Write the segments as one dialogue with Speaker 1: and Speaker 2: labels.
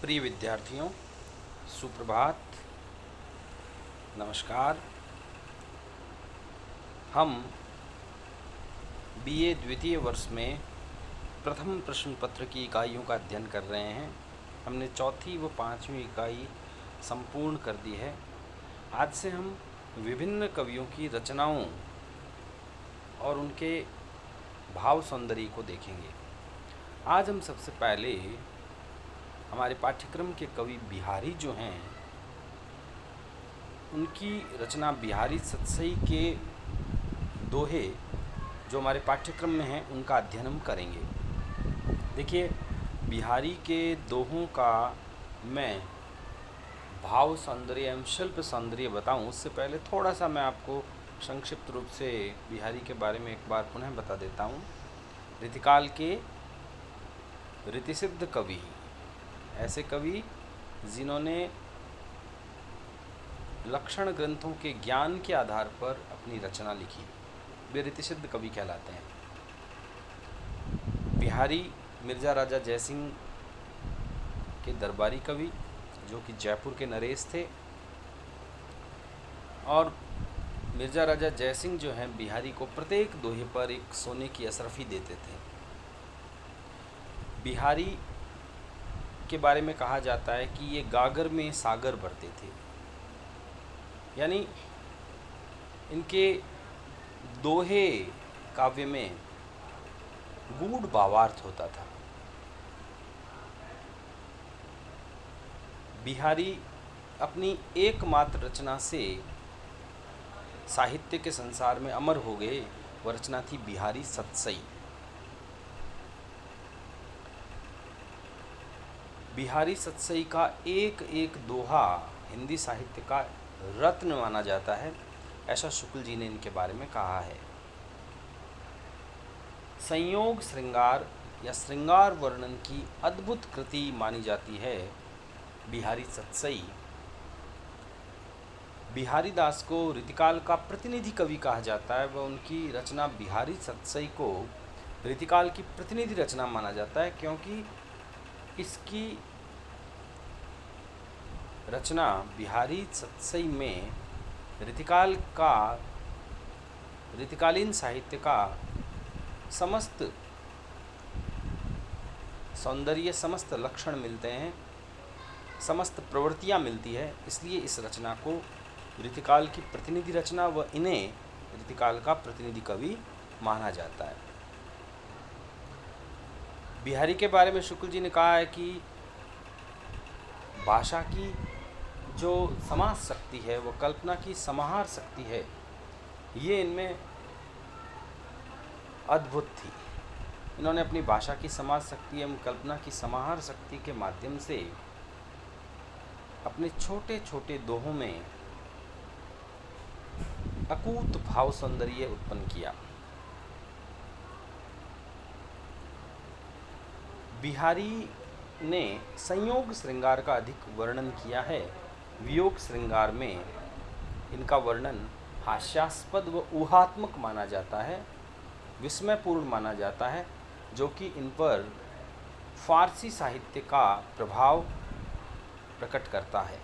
Speaker 1: प्रिय विद्यार्थियों, सुप्रभात, नमस्कार। हम बीए द्वितीय वर्ष में प्रथम प्रश्न पत्र की इकाइयों का अध्ययन कर रहे हैं। हमने चौथी व पांचवी इकाई संपूर्ण कर दी है। आज से हम विभिन्न कवियों की रचनाओं और उनके भाव सौंदर्य को देखेंगे। आज हम सबसे पहले हमारे पाठ्यक्रम के कवि बिहारी जो हैं उनकी रचना बिहारी सतसई के दोहे जो हमारे पाठ्यक्रम में हैं उनका अध्ययन हम करेंगे। देखिए, बिहारी के दोहों का मैं भाव सौंदर्य एवं शिल्प सौंदर्य बताऊं उससे पहले थोड़ा सा मैं आपको संक्षिप्त रूप से बिहारी के बारे में एक बार पुनः बता देता हूं। रीतिकाल के रीतिसिद्ध कवि, ऐसे कवि जिन्होंने लक्षण ग्रंथों के ज्ञान के आधार पर अपनी रचना लिखी, वे रीतिसिद्ध कवि कहलाते हैं। बिहारी मिर्ज़ा राजा जयसिंह के दरबारी कवि जो कि जयपुर के नरेश थे, और मिर्ज़ा राजा जयसिंह जो हैं बिहारी को प्रत्येक दोहे पर एक सोने की अशरफी देते थे। बिहारी के बारे में कहा जाता है कि ये गागर में सागर भरते थे, यानी इनके दोहे काव्य में गूढ़ भावार्थ होता था। बिहारी अपनी एकमात्र रचना से साहित्य के संसार में अमर हो गए। वह रचना थी बिहारी सतसई। बिहारी सतसई का एक एक दोहा हिंदी साहित्य का रत्न माना जाता है, ऐसा शुक्ल जी ने इनके बारे में कहा है। संयोग श्रृंगार या श्रृंगार वर्णन की अद्भुत कृति मानी जाती है बिहारी सतसई। बिहारी दास को रीतिकाल का प्रतिनिधि कवि कहा जाता है। वह उनकी रचना बिहारी सतसई को रीतिकाल की प्रतिनिधि रचना माना जाता है, क्योंकि इसकी रचना बिहारी सतसई में रीतिकालीन साहित्य का समस्त सौंदर्य, समस्त लक्षण मिलते हैं, समस्त प्रवृत्तियाँ मिलती है। इसलिए इस रचना को रीतिकाल की प्रतिनिधि रचना व इन्हें रीतिकाल का प्रतिनिधि कवि माना जाता है। बिहारी के बारे में शुक्ल जी ने कहा है कि भाषा की जो समास शक्ति है, वो कल्पना की समाहार शक्ति है, ये इनमें अद्भुत थी। इन्होंने अपनी भाषा की समास शक्ति एवं कल्पना की समाहार शक्ति के माध्यम से अपने छोटे छोटे दोहों में अकूत भाव सौंदर्य उत्पन्न किया। बिहारी ने संयोग श्रृंगार का अधिक वर्णन किया है। वियोग श्रृंगार में इनका वर्णन हास्यास्पद व ऊहात्मक माना जाता है, विस्मयपूर्ण माना जाता है, जो कि इन पर फारसी साहित्य का प्रभाव प्रकट करता है।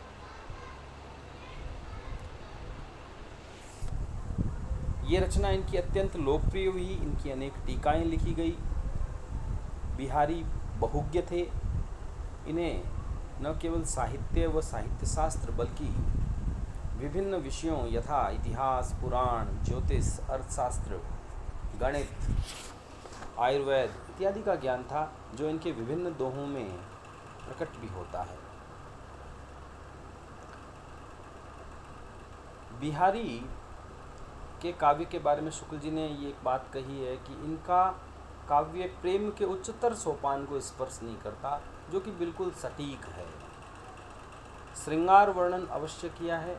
Speaker 1: ये रचना इनकी अत्यंत लोकप्रिय हुई। इनकी अनेक टीकाएं लिखी गई। बिहारी बहुज्ञ थे। इन्हें न केवल साहित्य व साहित्य शास्त्र बल्कि विभिन्न विषयों यथा इतिहास, पुराण, ज्योतिष, अर्थशास्त्र, गणित, आयुर्वेद इत्यादि का ज्ञान था, जो इनके विभिन्न दोहों में प्रकट भी होता है। बिहारी के काव्य के बारे में शुक्ल जी ने ये एक बात कही है कि इनका काव्य प्रेम के उच्चतर सोपान को स्पर्श नहीं करता, जो कि बिल्कुल सटीक है। श्रृंगार वर्णन अवश्य किया है,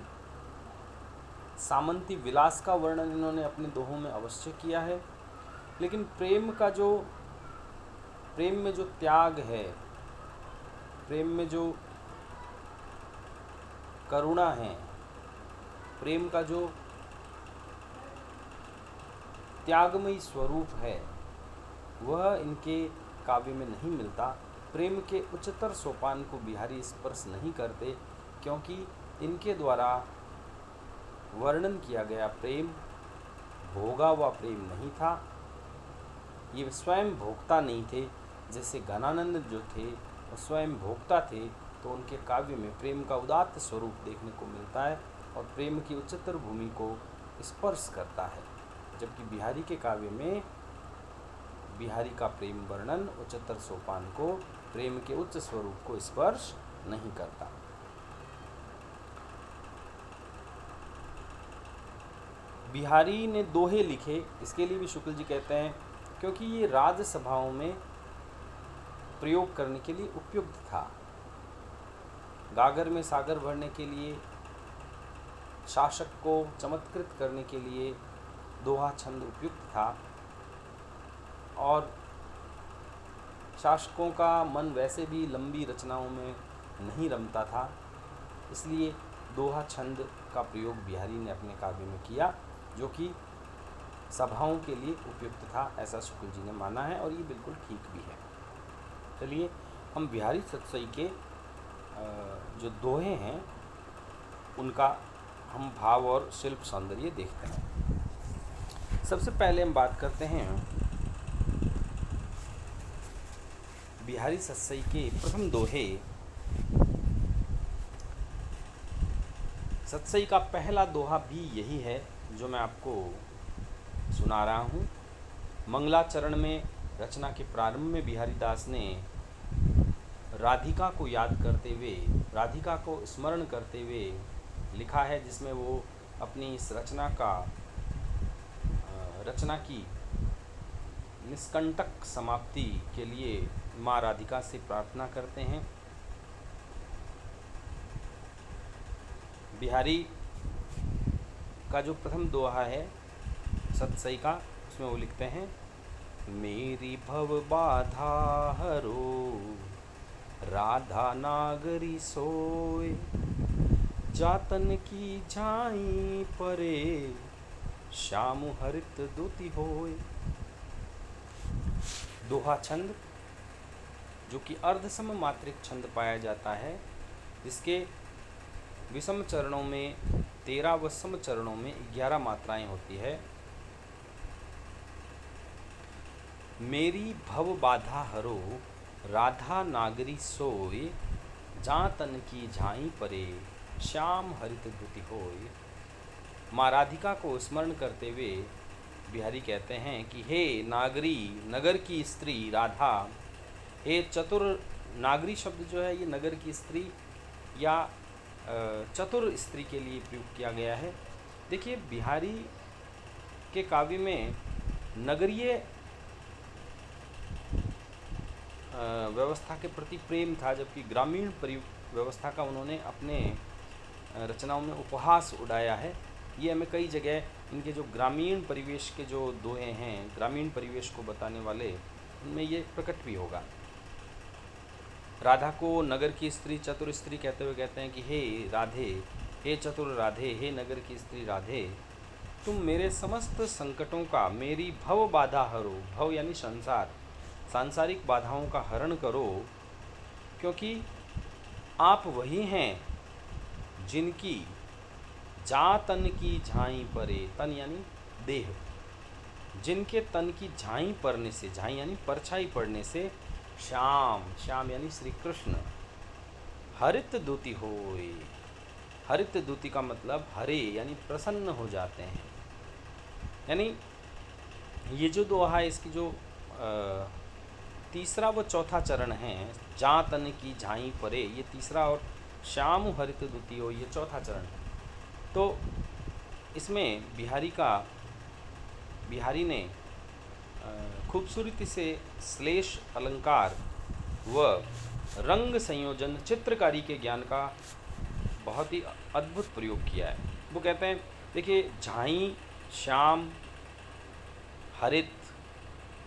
Speaker 1: सामंती विलास का वर्णन इन्होंने अपने दोहों में अवश्य किया है, लेकिन प्रेम में जो त्याग है, प्रेम में जो करुणा है, प्रेम का जो त्यागमयी स्वरूप है, वह इनके काव्य में नहीं मिलता। प्रेम के उच्चतर सोपान को बिहारी स्पर्श नहीं करते, क्योंकि इनके द्वारा वर्णन किया गया प्रेम भोगा हुआ प्रेम नहीं था। ये स्वयं भोक्ता नहीं थे। जैसे घनानंद जो थे वो स्वयं भोक्ता थे, तो उनके काव्य में प्रेम का उदात्त स्वरूप देखने को मिलता है और प्रेम की उच्चतर भूमि को स्पर्श करता है। जबकि बिहारी के काव्य में बिहारी का प्रेम वर्णन उच्चतर सोपान को, प्रेम के उच्च स्वरूप को स्पर्श नहीं करता। बिहारी ने दोहे लिखे, इसके लिए भी शुक्ल जी कहते हैं क्योंकि ये राजसभाओं में प्रयोग करने के लिए उपयुक्त था। गागर में सागर भरने के लिए, शासक को चमत्कृत करने के लिए दोहा छंद उपयुक्त था और शासकों का मन वैसे भी लंबी रचनाओं में नहीं रमता था, इसलिए दोहा छंद का प्रयोग बिहारी ने अपने काव्य में किया, जो कि सभाओं के लिए उपयुक्त था, ऐसा शुक्ल जी ने माना है और ये बिल्कुल ठीक भी है। चलिए हम बिहारी सतसई के जो दोहे हैं उनका हम भाव और शिल्प सौंदर्य देखते हैं। सबसे पहले हम बात करते हैं बिहारी सतसई के प्रथम दोहे। सतसई का पहला दोहा भी यही है जो मैं आपको सुना रहा हूँ। मंगलाचरण में रचना के प्रारंभ में बिहारी दास ने राधिका को याद करते हुए, राधिका को स्मरण करते हुए लिखा है, जिसमें वो अपनी इस रचना की निष्कंटक समाप्ति के लिए माँ राधिका से प्रार्थना करते हैं। बिहारी का जो प्रथम दोहा है सतसई का, उसमें वो लिखते हैं, मेरी भव बाधा हरो, राधा नागरी सोए, जातन की झाई परे, श्याम हरित दूती होए। दोहा छंद जो कि अर्धसम मात्रिक छंद पाया जाता है, जिसके विषम चरणों में 13 व सम चरणों में 11 मात्राएं होती है। मेरी भव बाधा हरो, राधा नागरी सोए, जातन की झाई परे, श्याम हरित धुति होए। माँ राधिका को स्मरण करते हुए बिहारी कहते हैं कि हे नागरी, नगर की स्त्री राधा, हे चतुर, नागरी शब्द जो है ये नगर की स्त्री या चतुर स्त्री के लिए प्रयोग किया गया है। देखिए बिहारी के काव्य में नगरीय व्यवस्था के प्रति प्रेम था, जबकि ग्रामीण व्यवस्था का उन्होंने अपने रचनाओं में उपहास उड़ाया है। ये हमें कई जगह इनके जो ग्रामीण परिवेश के जो दोहे हैं, ग्रामीण परिवेश को बताने वाले, उनमें ये प्रकट भी होगा। राधा को नगर की स्त्री, चतुर स्त्री कहते हुए कहते हैं कि हे राधे, हे चतुर राधे, हे नगर की स्त्री राधे, तुम मेरे समस्त संकटों का, मेरी भव बाधा हरो, भव यानी संसार, सांसारिक बाधाओं का हरण करो, क्योंकि आप वही हैं जिनकी जा तन की झाई परे, तन यानी देह, जिनके तन की झाई पड़ने से, झाई यानी परछाई पड़ने से, श्याम, श्याम यानी श्री कृष्ण, हरित दूती होए, हरित दूती का मतलब हरे यानी प्रसन्न हो जाते हैं। यानी ये जो दोहा है, इसकी जो तीसरा व चौथा चरण है, जा तन की झाई परे, ये तीसरा, और श्याम हरित दूती हो, ये चौथा चरण है। तो इसमें बिहारी ने खूबसूरती से श्लेष अलंकार व रंग संयोजन, चित्रकारी के ज्ञान का बहुत ही अद्भुत प्रयोग किया है। वो कहते हैं, देखिए झाई, श्याम, हरित,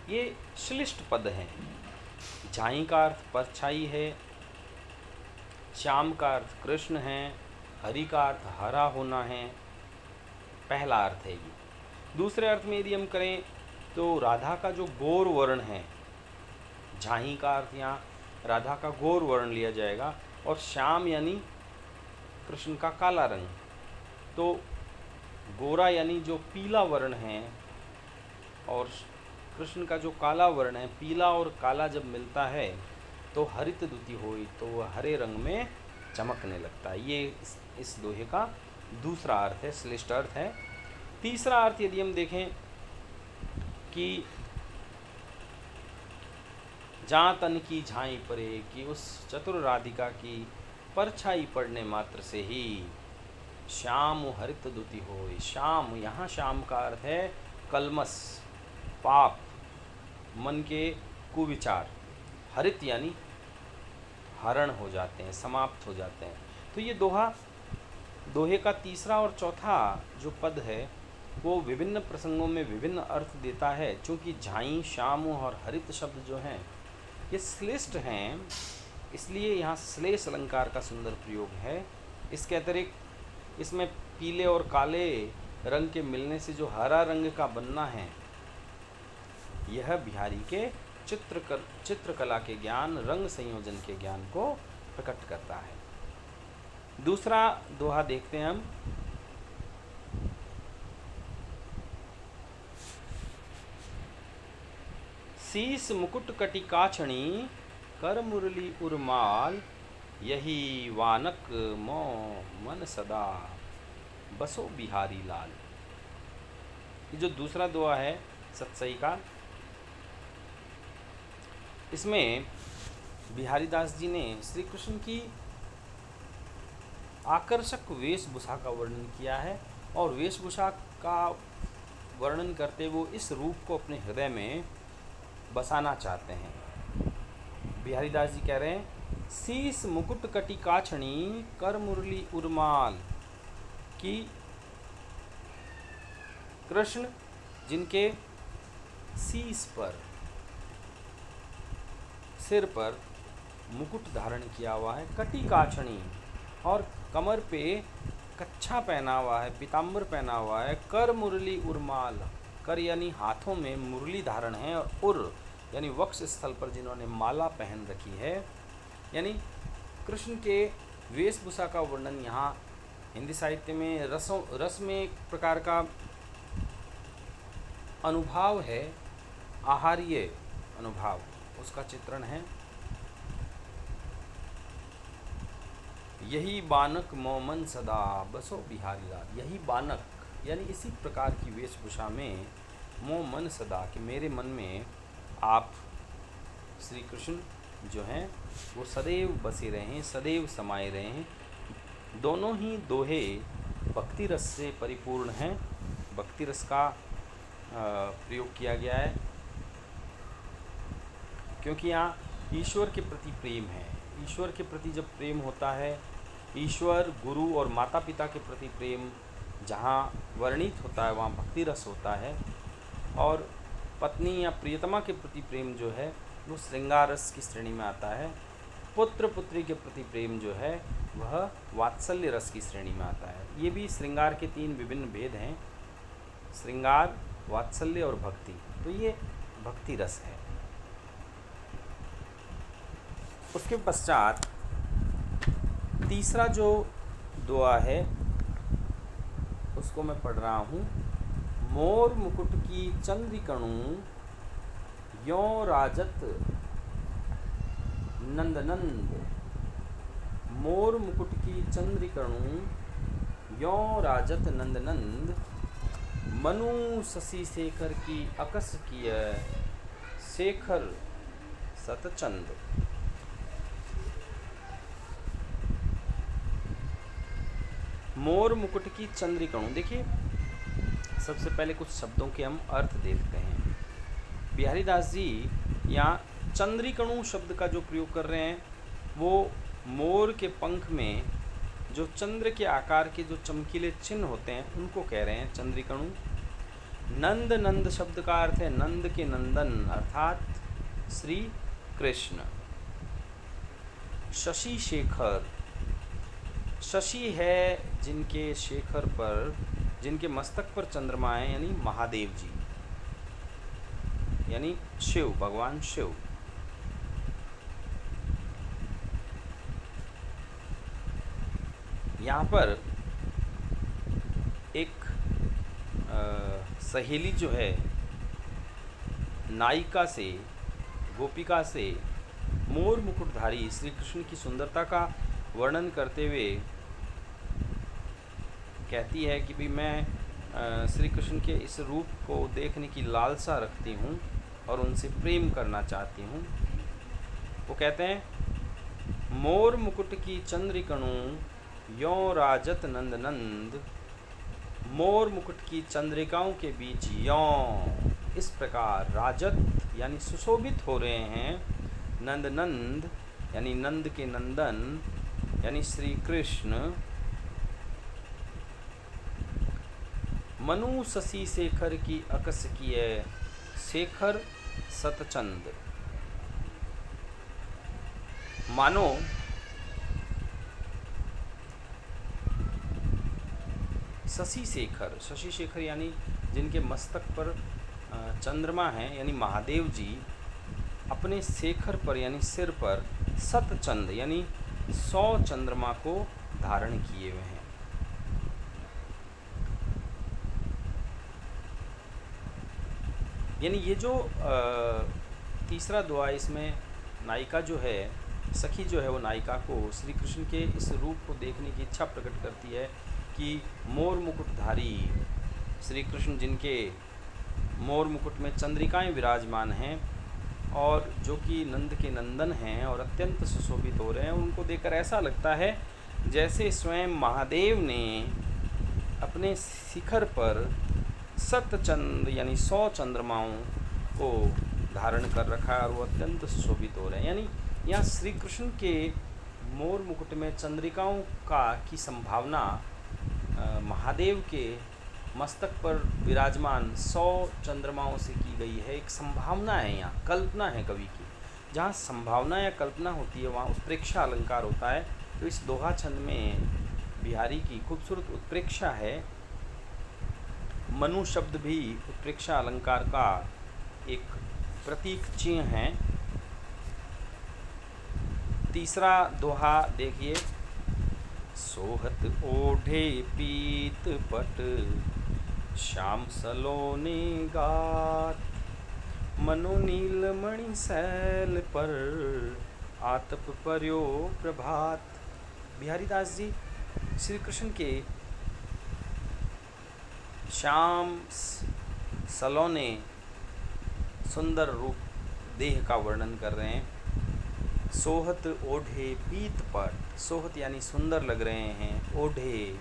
Speaker 1: ये श्लिष्ट पद हैं। झाई का अर्थ परछाई है, श्याम का अर्थ कृष्ण है, हरि का अर्थ हरा होना है, पहला अर्थ है ये। दूसरे अर्थ में यदि हम करें तो राधा का जो गौर वर्ण है, झाई का अर्थ यहाँ राधा का गौर वर्ण लिया जाएगा, और श्याम यानी कृष्ण का काला रंग। तो गोरा यानी जो पीला वर्ण है, और कृष्ण का जो काला वर्ण है, पीला और काला जब मिलता है तो हरित द्युति होई, तो वह हरे रंग में चमकने लगता है। ये इस दोहे का दूसरा अर्थ है, श्रेष्ठ अर्थ है। तीसरा अर्थ यदि हम देखें कि जहाँ तन की झाई परे, कि उस चतुर राधिका की परछाई पड़ने मात्र से ही श्याम हरित द्युति होय। श्याम, यहाँ श्याम का अर्थ है कलमस, पाप, मन के कुविचार। हरित यानी हरण हो जाते हैं, समाप्त हो जाते हैं। तो ये दोहे का तीसरा और चौथा जो पद है वो विभिन्न प्रसंगों में विभिन्न अर्थ देता है। चूँकि झाई, श्याम और हरित शब्द जो हैं ये श्लेष्ठ हैं, इसलिए यहाँ श्लेष अलंकार का सुंदर प्रयोग है। इसके अतिरिक्त इसमें पीले और काले रंग के मिलने से जो हरा रंग का बनना है, यह बिहारी के चित्रकला के ज्ञान, रंग संयोजन के ज्ञान को प्रकट करता है। दूसरा दोहा देखते हैं हम। शीस मुकुट कटिकाछणी, कर मुरली उर्माल, यही वानक मो मन सदा, बसो बिहारी लाल। ये जो दूसरा दोहा है सतसई का, इसमें बिहारी दास जी ने श्री कृष्ण की आकर्षक वेशभूषा का वर्णन किया है, और वेशभूषा का वर्णन करते वो इस रूप को अपने हृदय में बसाना चाहते हैं। बिहारी दास जी कह रहे हैं, शीस मुकुट कटिकाछणी, कर मुरली उर्माल, कि कृष्ण जिनके शीस पर, सिर पर मुकुट धारण किया हुआ है, कटिकाछणी, और कमर पे कच्छा पहना हुआ है, पीताम्बर पहना हुआ है, कर मुरली उर्माल, कर यानी हाथों में मुरली धारण है, और उर यानी वक्ष स्थल पर जिन्होंने माला पहन रखी है, यानी कृष्ण के वेशभूषा का वर्णन यहाँ हिंदी साहित्य में रस में एक प्रकार का अनुभाव है, आहार्य अनुभाव, उसका चित्रण है। यही बानक मोमन सदा, बसो बिहारी लाल। यही बानक यानी इसी प्रकार की वेशभूषा में मोमन सदा, कि मेरे मन में आप श्री कृष्ण जो हैं वो सदैव बसे रहें, सदैव समाये रहें। दोनों ही दोहे भक्ति रस से परिपूर्ण हैं, भक्ति रस का प्रयोग किया गया है, क्योंकि यहाँ ईश्वर के प्रति प्रेम है। ईश्वर के प्रति जब प्रेम होता है, ईश्वर, गुरु और माता पिता के प्रति प्रेम जहाँ वर्णित होता है वहाँ भक्ति रस होता है, और पत्नी या प्रियतमा के प्रति प्रेम जो है वो श्रृंगार रस की श्रेणी में आता है। पुत्र पुत्री के प्रति प्रेम जो है वह वात्सल्य रस की श्रेणी में आता है। ये भी श्रृंगार के तीन विभिन्न भेद हैं, श्रृंगार, वात्सल्य और भक्ति। तो ये भक्ति रस है। उसके पश्चात तीसरा जो दुआ है उसको मैं पढ़ रहा हूँ। मोर मुकुट की चंद्रिकणु, यों राजत नंदनंद। मोर मुकुट की चंद्रिकणु, यों राजत नंदनंद। मनु शशि शेखर की अकस किय, शेखर सतचंद। मोर मुकुट की चंद्रिकणु, देखिए सबसे पहले कुछ शब्दों के हम अर्थ देखते हैं। बिहारी दास जी यहाँ चंद्रिकणु शब्द का जो प्रयोग कर रहे हैं वो मोर के पंख में जो चंद्र के आकार के जो चमकीले चिन्ह होते हैं उनको कह रहे हैं चंद्रिकणु। नंद, नंद शब्द का अर्थ है नंद के नंदन अर्थात श्री कृष्ण। शशि शेखर, शशि है जिनके शेखर पर, जिनके मस्तक पर चंद्रमा है, यानी महादेव जी, यानी शिव, भगवान शिव। यहाँ पर एक सहेली जो है नायिका से, गोपिका से मोर मुकुटधारी श्री कृष्ण की सुंदरता का वर्णन करते हुए कहती है कि भी मैं श्री कृष्ण के इस रूप को देखने की लालसा रखती हूँ और उनसे प्रेम करना चाहती हूँ। वो कहते हैं, मोर मुकुट की चंद्रिकणु यों राजत नंद नंद, मोर मुकुट की चंद्रिकाओं के बीच यों इस प्रकार राजत यानी सुशोभित हो रहे हैं, नंद नंद यानी नंद के नंदन यानी श्री कृष्ण, मनु शशि शेखर की अकस किए शेखर सतचंद। मानो शशि शेखर यानी जिनके मस्तक पर चंद्रमा है यानी महादेव जी, अपने शेखर पर यानी सिर पर सतचंद यानी 100 चंद्रमा को धारण किए हुए हैं। यानी ये जो तीसरा दुआ, इसमें नायिका जो है, सखी जो है, वो नायिका को श्री कृष्ण के इस रूप को देखने की इच्छा प्रकट करती है कि मोर मुकुटधारी श्री कृष्ण, जिनके मोर मुकुट में चंद्रिकाएं विराजमान हैं और जो कि नंद के नंदन हैं और अत्यंत सुशोभित हो रहे हैं, उनको देखकर ऐसा लगता है जैसे स्वयं महादेव ने अपने शिखर पर सतचंद यानी 100 चंद्रमाओं को धारण कर रखा है और वो अत्यंत सुशोभित हो रहे हैं। यानी यहाँ श्री कृष्ण के मोर मुकुट में चंद्रिकाओं की संभावना महादेव के मस्तक पर विराजमान 100 चंद्रमाओं से की गई है। एक संभावना है, यहाँ कल्पना है कवि की। जहाँ संभावना या कल्पना होती है वहाँ उत्प्रेक्षा अलंकार होता है। तो इस दोहा छंद में बिहारी की खूबसूरत उत्प्रेक्षा है। मनु शब्द भी उत्प्रेक्षा अलंकार का एक प्रतीक चिन्ह है। तीसरा दोहा देखिए, सोहत ओढ़े पीत पट श्याम सलोने गात, मनो नील मणि सैल पर आतप पर्यो प्रभात। बिहारी दास जी श्री कृष्ण के श्याम सलोने सुंदर रूप देह का वर्णन कर रहे हैं। सोहत ओढ़े पीत पट, सोहत यानी सुंदर लग रहे हैं, ओढ़े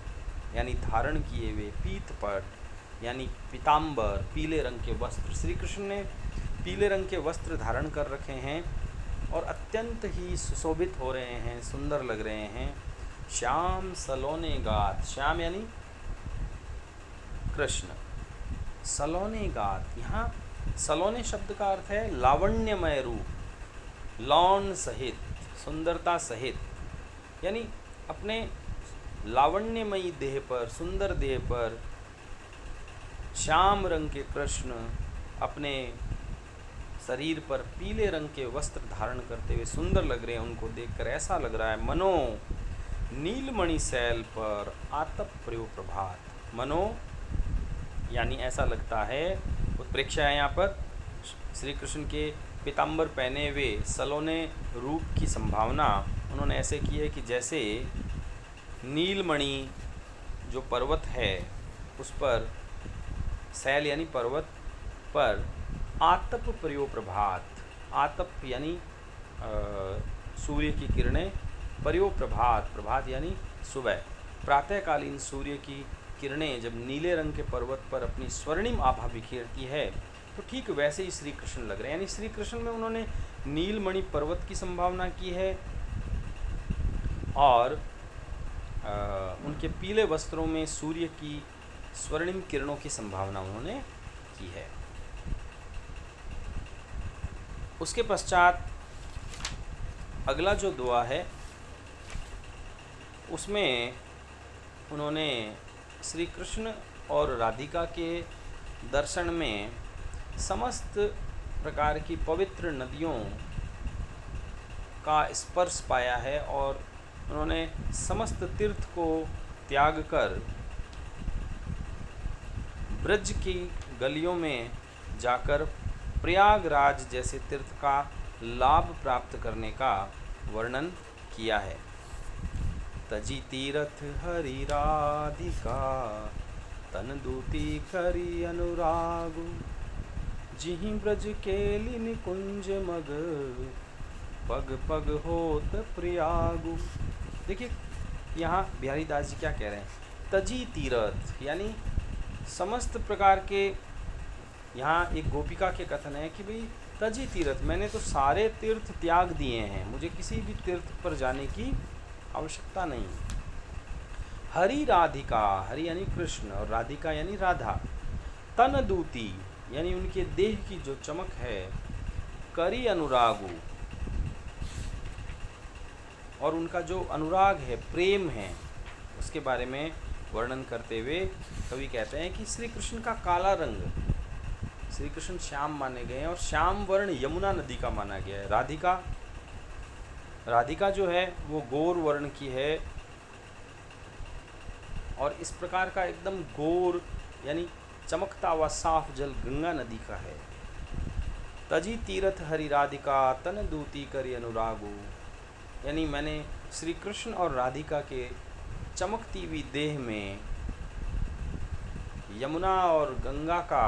Speaker 1: यानी धारण किए हुए, पीत पट यानी पीताम्बर पीले रंग के वस्त्र। श्री कृष्ण ने पीले रंग के वस्त्र धारण कर रखे हैं और अत्यंत ही सुशोभित हो रहे हैं, सुंदर लग रहे हैं। श्याम सलोने गात, श्याम यानी कृष्ण, सलोने गात, यहाँ सलोने शब्द का अर्थ है लावण्यमय रूप, लौन सहित, सुंदरता सहित। यानी अपने लावण्यमयी देह पर, सुंदर देह पर श्याम रंग के कृष्ण अपने शरीर पर पीले रंग के वस्त्र धारण करते हुए सुंदर लग रहे हैं। उनको देखकर ऐसा लग रहा है, मनो नीलमणि सैल पर आतप प्रयो प्रभात। मनो यानी ऐसा लगता है, उत्प्रेक्षा है यहाँ पर, श्री कृष्ण के पीताम्बर पहने हुए सलोने रूप की संभावना उन्होंने ऐसे की है कि जैसे नीलमणि जो पर्वत है उस पर, सैल यानी पर्वत पर, आतप प्रयो प्रभात, आतप यानी सूर्य की किरणें, प्रयो प्रभात, प्रभात यानी सुबह, प्रातःकालीन सूर्य की किरणें जब नीले रंग के पर्वत पर अपनी स्वर्णिम आभा बिखेरती है तो ठीक वैसे ही श्री कृष्ण लग रहे हैं। यानी श्री कृष्ण में उन्होंने नीलमणि पर्वत की संभावना की है और उनके पीले वस्त्रों में सूर्य की स्वर्णिम किरणों की संभावना उन्होंने की है। उसके पश्चात अगला जो दुआ है उसमें उन्होंने श्री कृष्ण और राधिका के दर्शन में समस्त प्रकार की पवित्र नदियों का स्पर्श पाया है और उन्होंने समस्त तीर्थ को त्याग कर ब्रज की गलियों में जाकर प्रयागराज जैसे तीर्थ का लाभ प्राप्त करने का वर्णन किया है। तजी तीरथ हरि राधिका तन दूती करी अनुरागु जिहि ब्रज केलि निकुंज मग पग पग होत प्रयागु। देखिए यहाँ बिहारी दास जी क्या कह रहे हैं, तजी तीरथ यानी समस्त प्रकार के, यहाँ एक गोपिका के कथन है कि भाई तजी तीर्थ, मैंने तो सारे तीर्थ त्याग दिए हैं, मुझे किसी भी तीर्थ पर जाने की आवश्यकता नहीं। हरि राधिका, हरि यानी कृष्ण और राधिका यानी राधा, तन दूती यानी उनके देह की जो चमक है, करी अनुरागु और उनका जो अनुराग है, प्रेम है, उसके बारे में वर्णन करते हुए कवि कहते हैं कि श्री कृष्ण का काला रंग, श्री कृष्ण श्याम माने गए हैं और श्याम वर्ण यमुना नदी का माना गया है। राधिका जो है वो गौर वर्ण की है और इस प्रकार का एकदम गौर यानी चमकता हुआ साफ जल गंगा नदी का है। तजी तीरथ हरि राधिका तन दूती करी अनुरागु, यानी मैंने श्री कृष्ण और राधिका के चमकती हुई देह में यमुना और गंगा का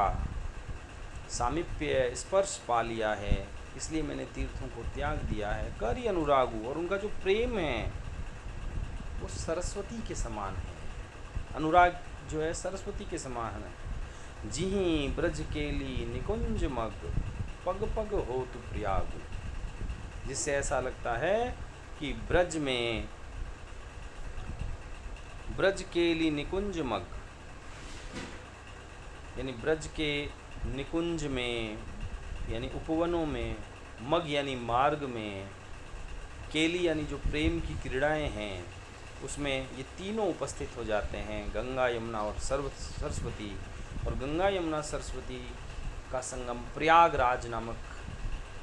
Speaker 1: सामीप्य स्पर्श पा लिया है, इसलिए मैंने तीर्थों को त्याग दिया है। करी अनुरागु, और उनका जो प्रेम है वो सरस्वती के समान है, अनुराग जो है सरस्वती के समान है। जिहि ब्रज केली निकुंज मग पग पग होतु प्रयागु, जिससे ऐसा लगता है कि ब्रज केली निकुंज मग, यानी ब्रज के निकुंज में यानी उपवनों में, मग यानी मार्ग में, केली यानी जो प्रेम की क्रीड़ाएं हैं उसमें ये तीनों उपस्थित हो जाते हैं, गंगा यमुना और सरस्वती, और गंगा यमुना सरस्वती का संगम प्रयागराज नामक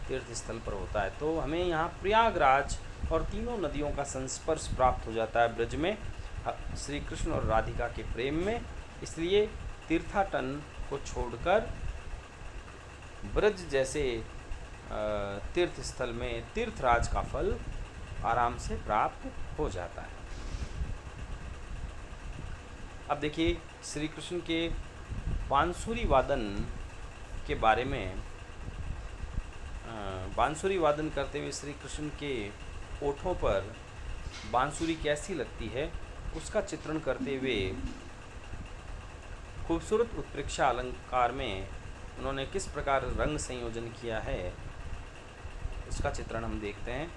Speaker 1: तीर्थ स्थल पर होता है। तो हमें यहाँ प्रयागराज और तीनों नदियों का संस्पर्श प्राप्त हो जाता है ब्रज में श्री कृष्ण और राधिका के प्रेम में। इसलिए तीर्थाटन को छोड़कर ब्रज जैसे तीर्थ स्थल में तीर्थराज का फल आराम से प्राप्त हो जाता है। अब देखिए श्री कृष्ण के बांसुरी वादन के बारे में, बांसुरी वादन करते हुए श्री कृष्ण के ओठों पर बांसुरी कैसी लगती है उसका चित्रण करते हुए खूबसूरत उत्प्रेक्षा अलंकार में उन्होंने किस प्रकार रंग संयोजन किया है उसका चित्रण हम देखते हैं।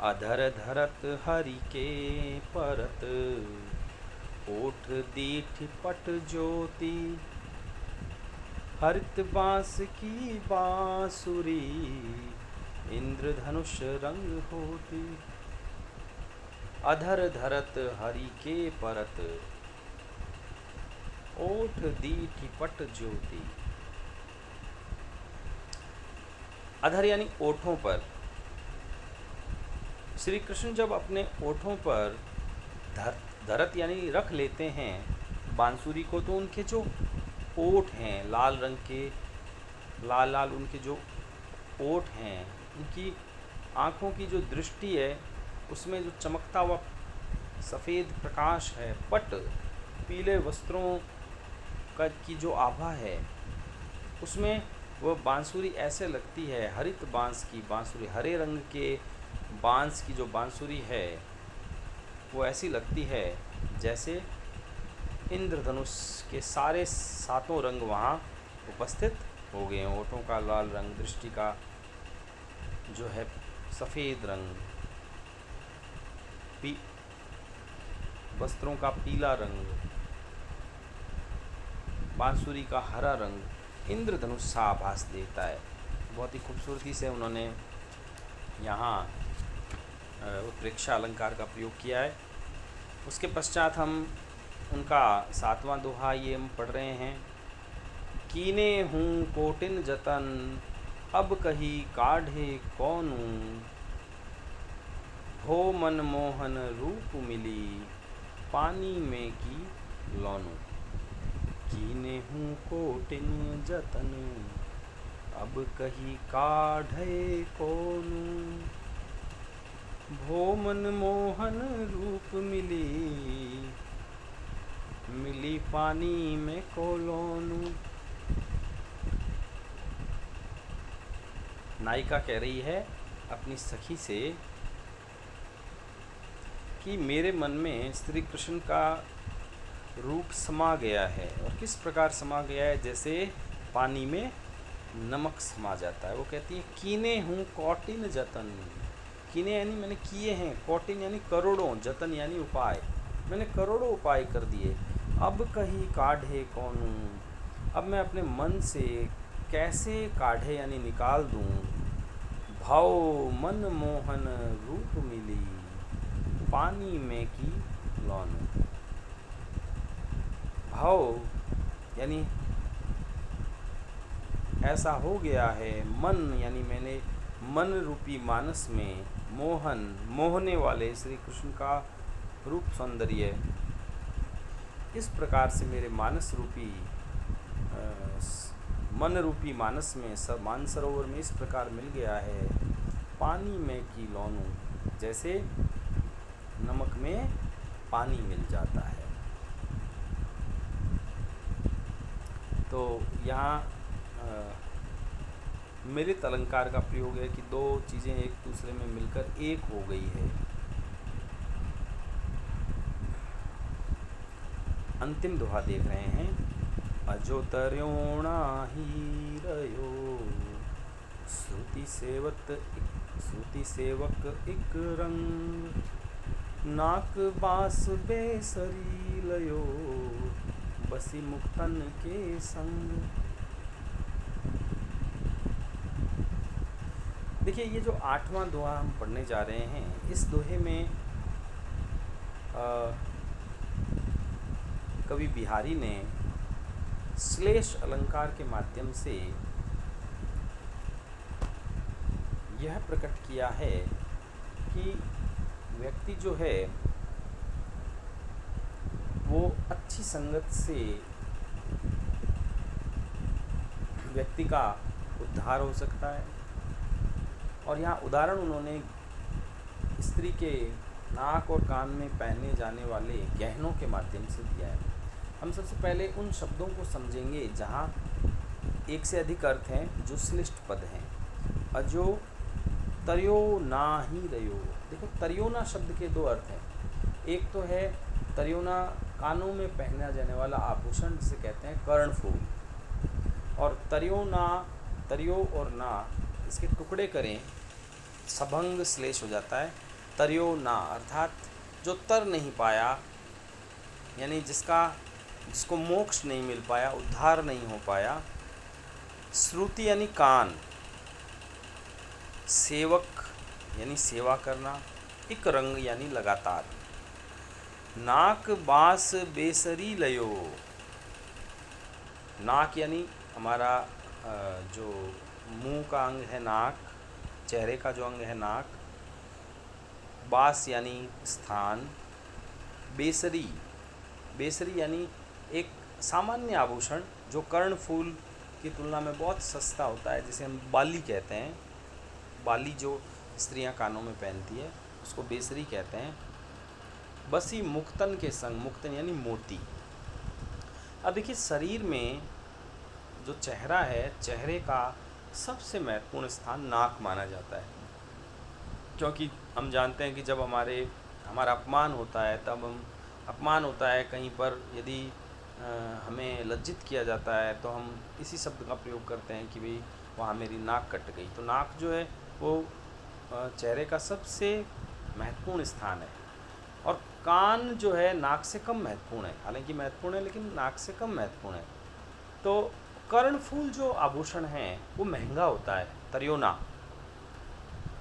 Speaker 1: अधर धरत हरि के परत ओठ दीठ पट ज्योति हरित बांस की बांसुरी इंद्रधनुष रंग होती। अधर धरत हरि के परत ओठ दीठ पट ज्योति। अधर यानी ओठों पर, श्री कृष्ण जब अपने ओठों पर धरत यानी रख लेते हैं बांसुरी को, तो उनके जो ओठ हैं लाल रंग के, लाल लाल उनके जो ओठ हैं, उनकी आँखों की जो दृष्टि है उसमें जो चमकता हुआ सफ़ेद प्रकाश है, पट पीले वस्त्रों का की जो आभा है उसमें वह बांसुरी ऐसे लगती है, हरित बांस की बांसुरी, हरे रंग के बांस की जो बांसुरी है वो ऐसी लगती है जैसे इंद्रधनुष के सारे सातों रंग वहाँ उपस्थित हो गए हैं। ओठों का लाल रंग, दृष्टि का जो है सफ़ेद रंग, वस्त्रों का पीला रंग, बांसुरी का हरा रंग इंद्रधनुष सा आभास देता है। बहुत ही खूबसूरती से उन्होंने यहाँ उत्प्रेक्षा अलंकार का प्रयोग किया है। उसके पश्चात हम उनका 7वां दोहा ये हम पढ़ रहे हैं। कीने हूँ कोटिन जतन अब कही काढ़े कौनू भो मन मोहन रूप मिली, पानी में की लौनु। कीने हूँ कोटिन जतन, अब कही काढ़े कोनु। भो मन मोहन रूप मिली, मिली पानी में को लौनु। नायिका कह रही है अपनी सखी से कि मेरे मन में श्री कृष्ण का रूप समा गया है। और किस प्रकार समा गया है? जैसे पानी में नमक समा जाता है। वो कहती है कीने हूँ कौटिन जतन। कीने यानी मैंने किए हैं, कौटिन यानी करोड़ों, जतन यानी उपाय, मैंने करोड़ों उपाय कर दिए। अब कहीं काढ़े कौनू, अब मैं अपने मन से कैसे काढ़े यानी निकाल दूँ। भाव मन मोहन रूप मिली, पानी में की लौनु। भाव यानी ऐसा हो गया है, मन यानी मैंने मन रूपी मानस में मोहन, मोहने वाले श्री कृष्ण का रूप सौंदर्य इस प्रकार से मेरे मानस रूपी मन रूपी मानस में सब मानसरोवर में इस प्रकार मिल गया है। पानी में की लौनु, जैसे नमक में पानी मिल जाता है। तो यहाँ मिलित अलंकार का प्रयोग है कि दो चीज़ें एक दूसरे में मिलकर एक हो गई है। अंतिम दोहा देख रहे हैं। अजो तर्योणा ही रयो, श्रुति सेवक इक रंग। नाक बास बेसरी लयो, बसी मुक्तन के संग। देखिए ये जो 8वां दोहा हम पढ़ने जा रहे हैं, इस दोहे में कवि बिहारी ने श्लेष अलंकार के माध्यम से यह प्रकट किया है कि व्यक्ति जो है वो अच्छी संगत से व्यक्ति का उद्धार हो सकता है। और यहाँ उदाहरण उन्होंने स्त्री के नाक और कान में पहने जाने वाले गहनों के माध्यम से दिया है। हम सबसे पहले उन शब्दों को समझेंगे जहाँ एक से अधिक अर्थ हैं, जो श्लिष्ट पद हैं। अजो तर्यो ना ही रयो। देखो तर्योना शब्द के दो अर्थ हैं। एक तो है तर्योना कानों में पहना जाने वाला आभूषण, जिसे कहते हैं कर्णफूल। और तर्योना, तर्यो और ना इसके टुकड़े करें, सभंग श्लेष हो जाता है। तर्यो ना अर्थात जो तर नहीं पाया, यानी जिसको मोक्ष नहीं मिल पाया, उद्धार नहीं हो पाया। श्रुति यानी कान, सेवक यानी सेवा करना, इक रंग यानी लगातार। नाक बास बेसरी लयो। नाक यानी हमारा जो मुंह का अंग है नाक, चेहरे का जो अंग है नाक। बास यानी स्थान। बेसरी, बेसरी यानी एक सामान्य आभूषण जो कर्णफूल की तुलना में बहुत सस्ता होता है, जिसे हम बाली कहते हैं। बाली जो स्त्रियां कानों में पहनती है उसको बेसरी कहते हैं। बसी मुक्तन के संग, मुक्तन यानी मोती। अब देखिए शरीर में जो चेहरा है, चेहरे का सबसे महत्वपूर्ण स्थान नाक माना जाता है। क्योंकि हम जानते हैं कि जब हमारा अपमान होता है, तब अपमान होता है कहीं पर, यदि हमें लज्जित किया जाता है तो हम इसी शब्द का प्रयोग करते हैं कि भाई वहाँ मेरी नाक कट गई। तो नाक जो है वो चेहरे का सबसे महत्वपूर्ण स्थान है। और कान जो है नाक से कम महत्वपूर्ण है, हालांकि महत्वपूर्ण है लेकिन नाक से कम महत्वपूर्ण है। तो कर्णफूल जो आभूषण है वो महंगा होता है, तर्योना।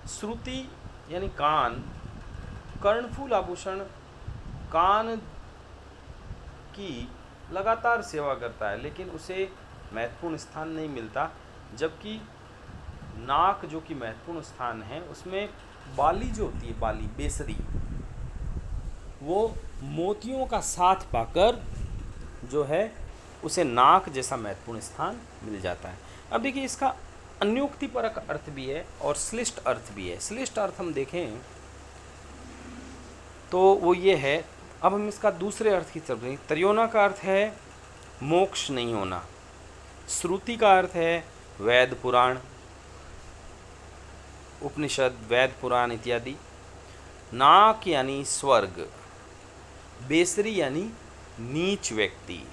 Speaker 1: श्रुति यानी कान, कर्णफूल आभूषण कान की लगातार सेवा करता है, लेकिन उसे महत्वपूर्ण स्थान नहीं मिलता। जबकि नाक जो कि महत्वपूर्ण स्थान है, उसमें बाली जो होती है, बाली बेसरी, वो मोतियों का साथ पाकर जो है उसे नाक जैसा महत्वपूर्ण स्थान मिल जाता है। अब देखिए इसका अन्योक्तिपरक अर्थ भी है और श्लिष्ट अर्थ भी है। श्लिष्ट अर्थ हम देखें तो वो ये है, अब हम इसका दूसरे अर्थ की तरफ देखें। तर्योना का अर्थ है मोक्ष नहीं होना, श्रुति का अर्थ है वेद पुराण, उपनिषद, वेद पुराण इत्यादि। नाक यानी स्वर्ग, बेसरी यानी नीच व्यक्ति,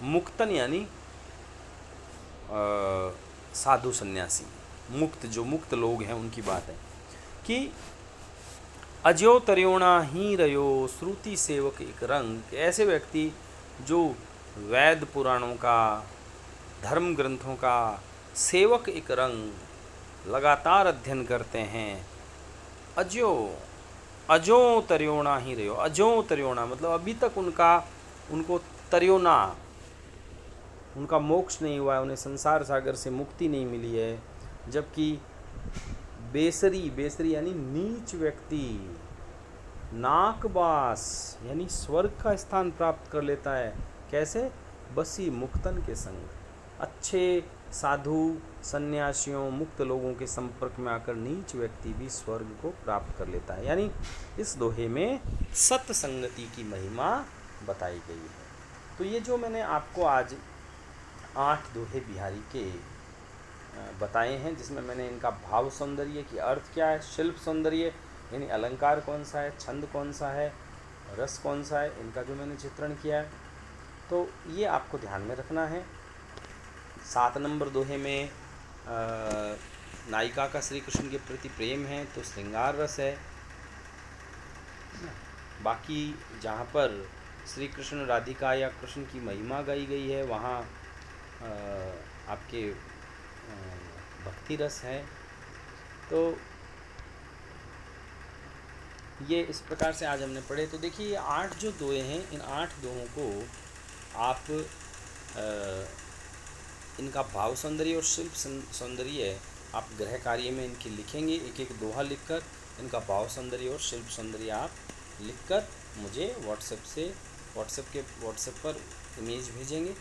Speaker 1: मुक्तन यानी साधु सन्यासी, मुक्त, जो मुक्त लोग हैं उनकी बात है कि अजो तर्योणा ही रयो श्रुति सेवक एक रंग। ऐसे व्यक्ति जो वेद पुराणों का, धर्म ग्रंथों का सेवक एक रंग लगातार अध्ययन करते हैं। अजो तर्योणा ही रयो, अजो तर्योणा मतलब अभी तक उनको तर्योना, उनका मोक्ष नहीं हुआ है, उन्हें संसार सागर से मुक्ति नहीं मिली है। जबकि बेसरी यानी नीच व्यक्ति नाकबास यानी स्वर्ग का स्थान प्राप्त कर लेता है। कैसे? बसी मुक्तन के संग, अच्छे साधु सन्यासियों मुक्त लोगों के संपर्क में आकर नीच व्यक्ति भी स्वर्ग को प्राप्त कर लेता है। यानी इस दोहे में सत्संगति की महिमा बताई गई है। तो ये जो मैंने आपको आज 8 दोहे बिहारी के बताए हैं, जिसमें मैंने इनका भाव सौंदर्य की अर्थ क्या है, शिल्प सौंदर्य यानी अलंकार कौन सा है, छंद कौन सा है, रस कौन सा है, इनका जो मैंने चित्रण किया है, तो ये आपको ध्यान में रखना है। 7 नंबर दोहे में नायिका का श्री कृष्ण के प्रति प्रेम है तो श्रृंगार रस है। बाकी जहाँ पर श्री कृष्ण राधिका या कृष्ण की महिमा गाई गई है वहाँ आपके भक्ति रस है। तो ये इस प्रकार से आज हमने पढ़े। तो देखिए 8 जो दोहे हैं, इन 8 दोहों को आप इनका भाव सौंदर्य और शिल्प सौंदर्य आप गृह कार्य में इनकी लिखेंगे। एक एक दोहा लिखकर इनका भाव सौंदर्य और शिल्प सौंदर्य आप लिखकर मुझे व्हाट्सएप पर इमेज भेजेंगे।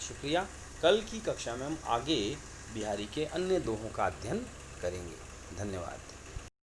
Speaker 1: शुक्रिया। कल की कक्षा में हम आगे बिहारी के अन्य दोहों का अध्ययन करेंगे। धन्यवाद।